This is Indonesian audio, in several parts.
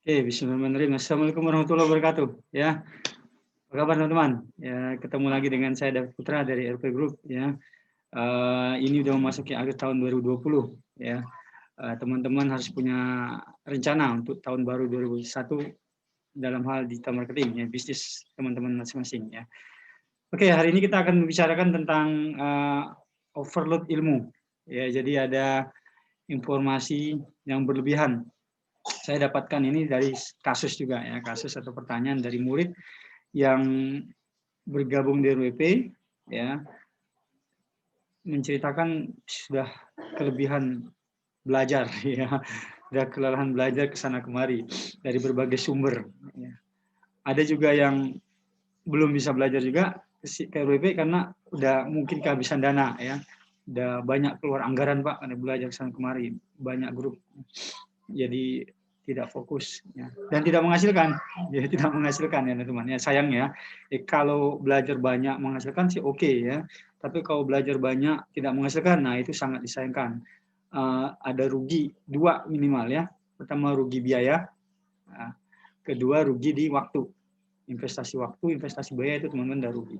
Bismillahirrahmanirrahim. Assalamualaikum warahmatullahi wabarakatuh. Ya, apa kabar teman-teman? Ya, ketemu lagi dengan saya David Putra dari RP Group. Ya, ini udah memasuki akhir tahun 2020. Ya, teman-teman harus punya rencana untuk tahun baru 2021 dalam hal digital marketing, ya, bisnis teman-teman masing-masing. Ya, oke, hari ini kita akan membicarakan tentang overload ilmu. Ya, jadi ada informasi yang berlebihan. Saya dapatkan ini dari kasus juga, ya, kasus atau pertanyaan dari murid yang bergabung di RWP, ya, menceritakan sudah kelebihan belajar, ya, sudah kelelahan belajar ke sana kemari dari berbagai sumber. Ya. Ada juga yang belum bisa belajar juga ke RWP karena udah mungkin kehabisan dana, ya, udah banyak keluar anggaran Pak karena belajar ke sana kemari, banyak grup, jadi tidak fokus, ya, dan tidak menghasilkan, ya, tidak menghasilkan, ya teman-teman. Ya, sayang, ya, kalau belajar banyak menghasilkan sih oke, ya, tapi kalau belajar banyak tidak menghasilkan, nah itu sangat disayangkan. Ada rugi dua minimal, ya. Pertama rugi biaya, kedua rugi di waktu, investasi waktu, investasi biaya itu teman-teman udah rugi.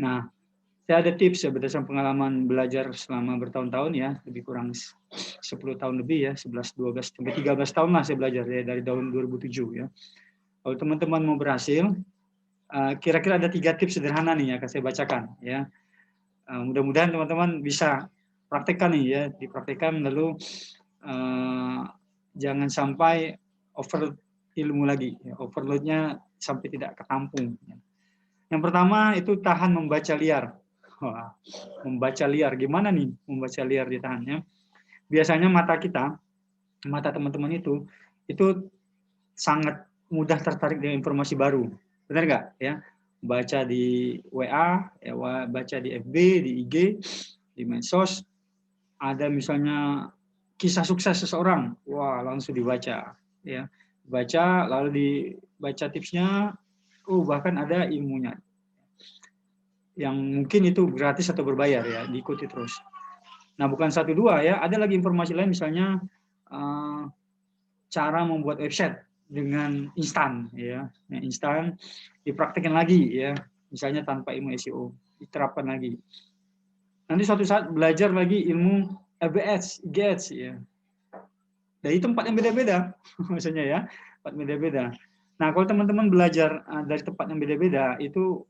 Nah, saya ada tips, ya, berdasarkan pengalaman belajar selama bertahun-tahun, ya, lebih kurang 10 tahun lebih, ya, 11, 12, sampai 13 tahun lah saya belajar, ya, dari tahun 2007, ya. Kalau teman-teman mau berhasil, kira-kira ada 3 tips sederhana nih yang akan saya bacakan, ya. Mudah-mudahan teman-teman bisa praktekkan nih, ya, dipraktekkan, lalu jangan sampai overload ilmu lagi, ya, overloadnya sampai tidak ketampung. Ya. Yang pertama itu tahan membaca liar. Wah, membaca liar, gimana nih membaca liar ditahannya? Biasanya mata kita, mata teman-teman itu sangat mudah tertarik dengan informasi baru, benar nggak? Ya, baca di WA, ya, baca di FB, di IG, di medsos, ada misalnya kisah sukses seseorang, wah langsung dibaca, ya, baca lalu dibaca tipsnya, bahkan ada ilmunya yang mungkin itu gratis atau berbayar, ya, diikuti terus. Nah, bukan satu dua, ya, ada lagi informasi lain, misalnya cara membuat website dengan instan, ya, instan dipraktikkan lagi, ya, misalnya tanpa ilmu SEO diterapkan lagi. Nanti suatu saat belajar lagi ilmu ABS, GATS, ya. Dari tempat yang beda-beda, maksudnya, ya, tempat beda-beda. Nah, kalau teman-teman belajar dari tempat yang beda-beda, itu,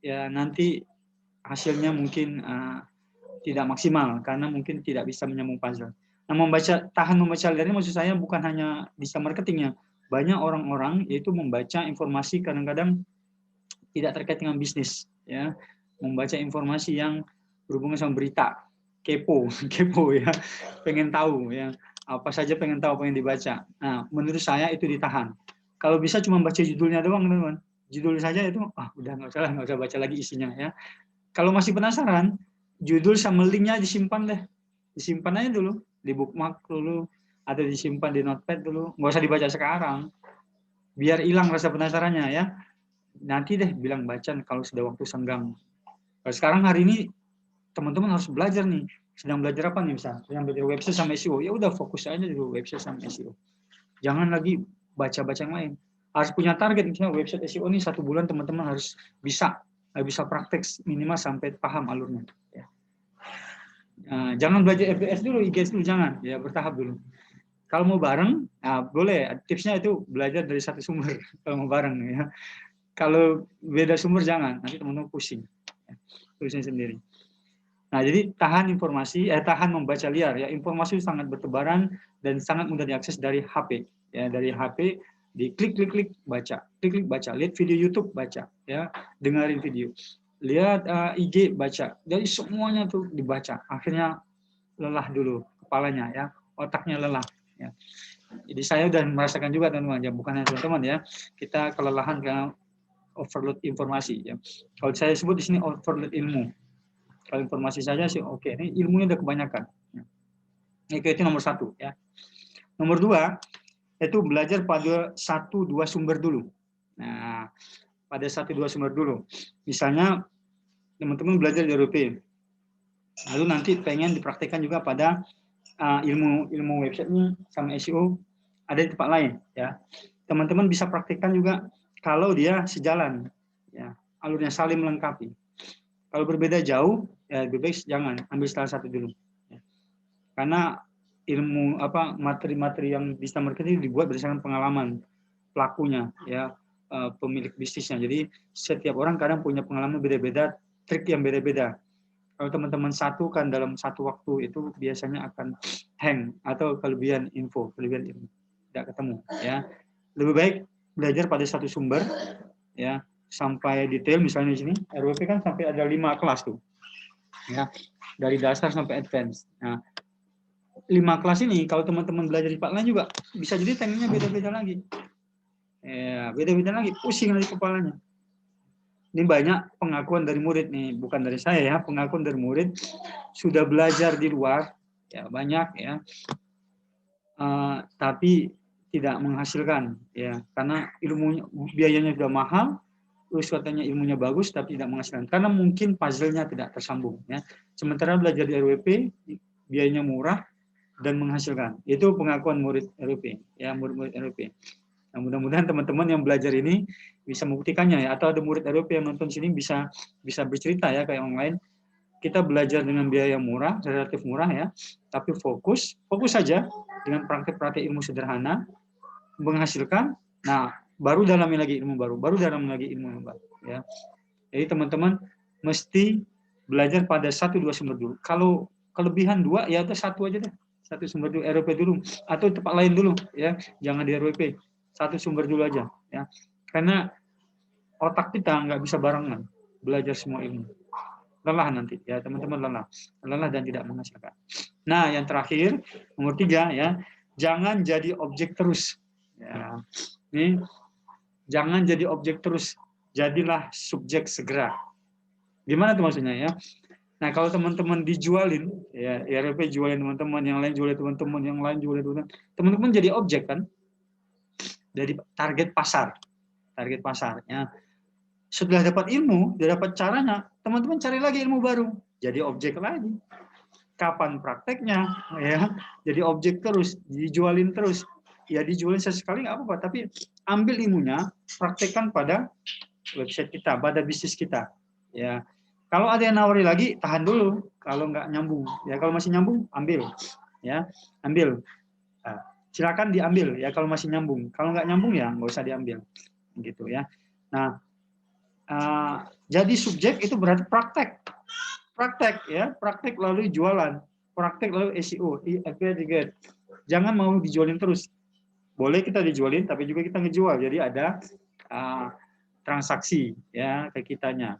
ya, nanti hasilnya mungkin tidak maksimal karena mungkin tidak bisa menyambung puzzle. Nah, tahan membaca liar ini maksud saya bukan hanya digital marketingnya. Banyak orang-orang yaitu membaca informasi kadang-kadang tidak terkait dengan bisnis, ya, membaca informasi yang berhubungan sama berita, kepo, kepo, ya, pengen tahu, ya, apa saja pengen tahu, pengen dibaca. Nah, menurut saya itu ditahan. Kalau bisa cuma baca judulnya doang, teman-teman. Judul saja itu, udah nggak usah baca lagi isinya, ya. Kalau masih penasaran, judul sama linknya disimpan deh. Disimpan aja dulu, di bookmark dulu, ada disimpan di notepad dulu. Nggak usah dibaca sekarang. Biar hilang rasa penasarannya, ya. Nanti deh bilang baca kalau sudah waktu senggang. Kalau sekarang hari ini, teman-teman harus belajar nih. Sedang belajar apa nih, misalnya? Sedang belajar website sama SEO. Ya udah, fokus aja dulu website sama SEO. Jangan lagi baca-baca yang lain. Harus punya target, misalnya website SEO ini 1 bulan teman-teman harus bisa praktek minimal sampai paham alurnya. Ya. Jangan belajar FBS dulu, IGS dulu, jangan, ya, bertahap dulu. Kalau mau bareng, boleh. Tipsnya itu belajar dari satu sumber. Kalau mau bareng, ya. Kalau beda sumber jangan, nanti teman-teman pusing. Ya, pusing sendiri. Nah, jadi tahan membaca liar, ya. Informasi sangat bertebaran dan sangat mudah diakses dari HP, ya, dari HP, klik baca, klik baca, lihat video YouTube baca, ya, dengerin video, lihat IG baca, jadi semuanya tuh dibaca, akhirnya lelah dulu kepalanya, ya, otaknya lelah, ya. Jadi saya udah merasakan juga, teman-teman, ya, bukan hanya teman-teman, ya, kita kelelahan karena overload informasi, ya. Kalau saya sebut di sini overload ilmu. Kalau informasi saja sih oke, ini ilmunya udah kebanyakan. Itu nomor 1, ya. Nomor 2, itu belajar pada 1-2 sumber dulu. Nah, pada 1-2 sumber dulu. Misalnya teman-teman belajar di RWP, lalu nanti pengen dipraktekkan juga pada ilmu website-nya sama SEO, ada di tempat lain ya. Teman-teman bisa praktikkan juga kalau dia sejalan ya, alurnya saling melengkapi. Kalau berbeda jauh ya lebih baik jangan, ambil salah satu dulu ya. Karena ilmu materi-materi yang digital marketing dibuat berdasarkan pengalaman pelakunya ya, pemilik bisnisnya. Jadi setiap orang kadang punya pengalaman beda-beda, trik yang beda-beda. Kalau teman-teman satukan dalam satu waktu itu biasanya akan hang atau kelebihan info, kelebihan ilmu tidak ketemu ya. Lebih baik belajar pada satu sumber ya sampai detail. Misalnya di sini RWP kan sampai ada 5 kelas tuh ya, dari dasar sampai advance. Nah, 5 kelas ini kalau teman-teman belajar di tempat lain juga bisa jadi tekniknya beda-beda lagi ya, beda-beda lagi, pusing dari kepalanya. Ini banyak pengakuan dari murid nih, bukan dari saya ya, pengakuan dari murid sudah belajar di luar ya banyak ya, tapi tidak menghasilkan ya, karena ilmunya biayanya sudah mahal, terus katanya ilmunya bagus tapi tidak menghasilkan karena mungkin puzzle-nya tidak tersambung ya. Sementara belajar di RWP biayanya murah dan menghasilkan. Itu pengakuan murid RWP ya, murid-murid RWP. Nah, mudah-mudahan teman-teman yang belajar ini bisa membuktikannya ya, atau ada murid RWP yang nonton sini bisa bercerita ya kayak orang lain. Kita belajar dengan biaya murah, relatif murah ya, tapi fokus saja dengan praktek-praktek ilmu sederhana menghasilkan. Nah, baru dalami lagi ilmu baru dalami lagi ilmu baru ya. Jadi teman-teman mesti belajar pada 1-2 sumber dulu. Kalau kelebihan 2 ya ada 1 aja deh. 1 sumber dulu, RWP dulu atau tempat lain dulu ya, jangan di RWP. 1 sumber dulu aja ya. Karena otak kita nggak bisa barengan belajar semua ilmu. Lelah nanti ya, teman-teman lelah dan tidak menghasilkan. Nah, yang terakhir nomor 3 ya, jangan jadi objek terus ya. Ini jangan jadi objek terus, jadilah subjek segera. Gimana tuh maksudnya ya? Nah, kalau teman-teman dijualin ya, RWP jualin teman-teman, yang lain jualin teman-teman, yang lain jualin teman-teman jadi objek kan? Dari target pasar ya. Setelah dapat ilmu, sudah dapat caranya, teman-teman cari lagi ilmu baru, jadi objek lagi. Kapan prakteknya ya, jadi objek terus, dijualin terus ya, dijualin sesekali nggak apa-apa, tapi ambil ilmunya, praktekkan pada website kita, pada bisnis kita ya. Kalau ada yang nawari lagi, tahan dulu. Kalau nggak nyambung ya, kalau masih nyambung ambil ya, ambil. Nah, silakan diambil ya kalau masih nyambung. Kalau nggak nyambung ya nggak usah diambil gitu ya. Nah, jadi subjek itu berarti praktek ya, praktek lalu jualan, praktek lalu SEO, jangan mau dijualin terus. Boleh kita dijualin tapi juga kita ngejual, jadi ada transaksi ya ke kitanya.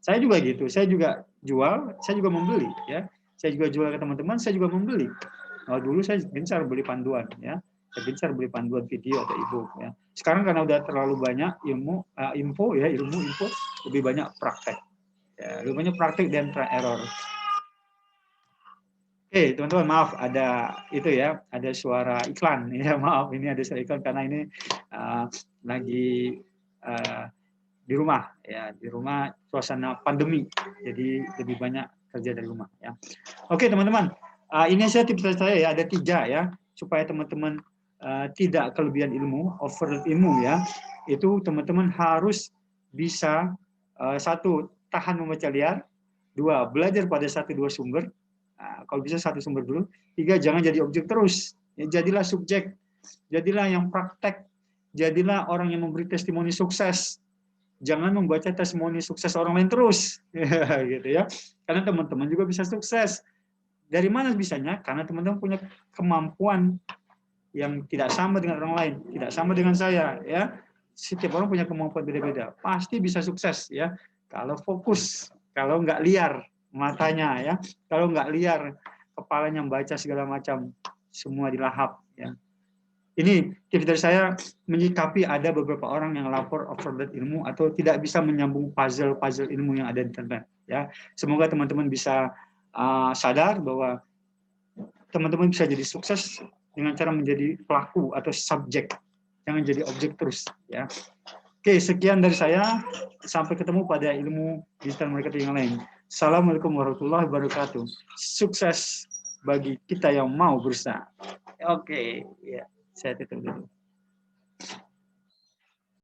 Saya juga gitu, saya juga jual, saya juga membeli ya, saya juga jual ke teman-teman, saya juga membeli. Nah, dulu saya gencar beli panduan ya, saya gencar beli panduan video atau ebook ya. Sekarang karena udah terlalu banyak ilmu info lebih banyak praktek ya, lebih banyak praktek dan trial error. Oke, teman-teman, maaf ada itu ya, ada suara iklan ya, maaf ini ada suara iklan karena ini lagi di rumah ya, di rumah suasana pandemi, jadi lebih banyak kerja dari rumah ya. Oke teman-teman, ini saya tips dari saya ya, ada 3 ya, supaya teman-teman tidak kelebihan ilmu, over ilmu ya. Itu teman-teman harus bisa 1, tahan membaca liar, 2, belajar pada 1-2 sumber. Kalau bisa 1 sumber dulu, 3, jangan jadi objek terus ya, jadilah subjek, jadilah yang praktek, jadilah orang yang memberi testimoni sukses. Jangan membaca testimoni sukses orang lain terus gitu ya, karena teman-teman juga bisa sukses. Dari mana bisanya? Karena teman-teman punya kemampuan yang tidak sama dengan orang lain, tidak sama dengan saya ya. Setiap orang punya kemampuan beda-beda, pasti bisa sukses ya kalau fokus, kalau nggak liar matanya ya, kalau nggak liar kepalanya membaca segala macam, semua dilahap ya. Ini tips dari saya, menyikapi ada beberapa orang yang lapor overload ilmu atau tidak bisa menyambung puzzle ilmu yang ada di internet ya. Semoga teman-teman bisa sadar bahwa teman-teman bisa jadi sukses dengan cara menjadi pelaku atau subjek, jangan jadi objek terus ya. Oke, sekian dari saya, sampai ketemu pada ilmu digital marketing yang lain. Assalamualaikum warahmatullahi wabarakatuh. Sukses bagi kita yang mau berusaha. Oke, ya. Saya tutup dulu.